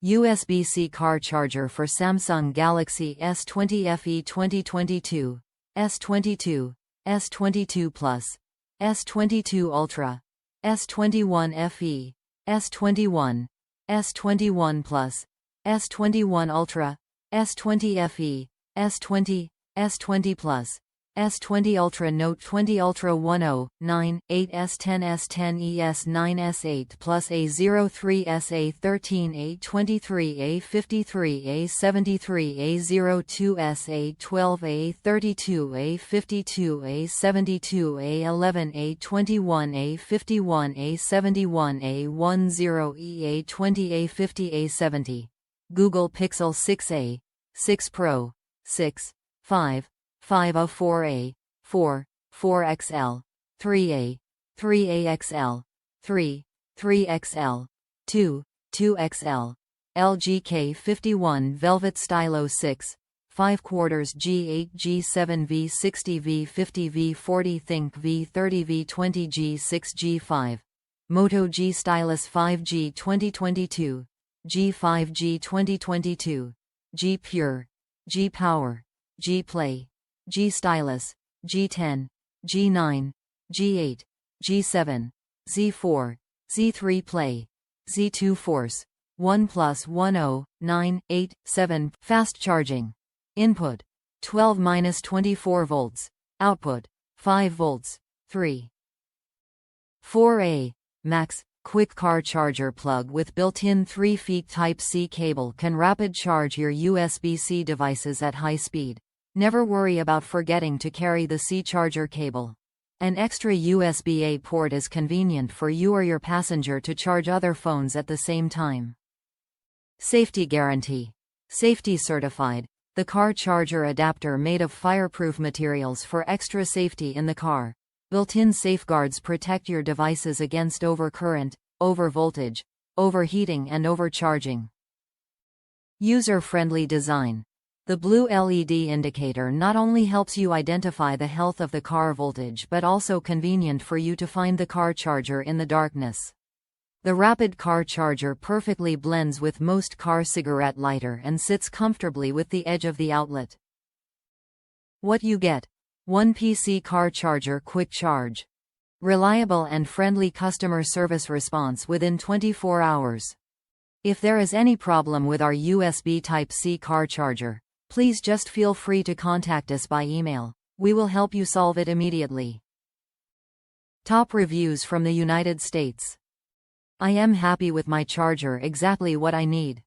USB-C car charger for Samsung Galaxy S20 FE 2022, S22, S22 Plus, S22 Ultra, S21 FE, S21, S21 Plus, S21 Ultra, S20 FE, S20, S20 Plus, S20 Ultra Note 20 Ultra 10, 9, 8 S10 S10 ES9 S8 Plus A03 SA13 A23 A53 A73 A02 SA12 A32 A52 A72 A11 A21 A51 A71 A10 EA20 A50 A70. Google Pixel 6a, 6 Pro, 6, 5, 504A, 4, 4XL, 3A, 3AXL, 3, 3XL, 2, 2XL, LG K51 Velvet Stylo 6, 5 quarters G8 G7 V60 V50 V40 ThinQ V30 V20 G6 G5, Moto G Stylus 5G 2022, G5G 2022, G Pure, G Power, G Play, G Stylus, G10, G9, G8, G7, Z4, Z3 Play, Z2 Force, OnePlus 10, 9, 8, 7. Fast charging. Input 12-24 volts. Output 5 volts. 3. 4A. Max. Quick car charger plug with built-in 3 feet Type-C cable can rapid charge your USB-C devices at high speed. Never worry about forgetting to carry the C charger cable. An extra USB-A port is convenient for you or your passenger to charge other phones at the same time. Safety guarantee. Safety certified. The car charger adapter made of fireproof materials for extra safety in the car. Built-in safeguards protect your devices against overcurrent, overvoltage, overheating and overcharging. User-friendly design. The blue LED indicator not only helps you identify the health of the car voltage but also convenient for you to find the car charger in the darkness. The rapid car charger perfectly blends with most car cigarette lighter and sits comfortably with the edge of the outlet. What you get. 1 PC car charger quick charge. Reliable and friendly customer service response within 24 hours. If there is any problem with our USB Type-C car charger, please just feel free to contact us by email. We will help you solve it immediately. Top reviews from the United States. I am happy with my charger, exactly what I need.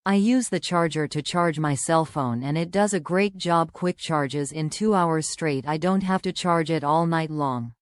I use the charger to charge my cell phone and it does a great job. Quick charges in 2 hours straight. I don't have to charge it all night long.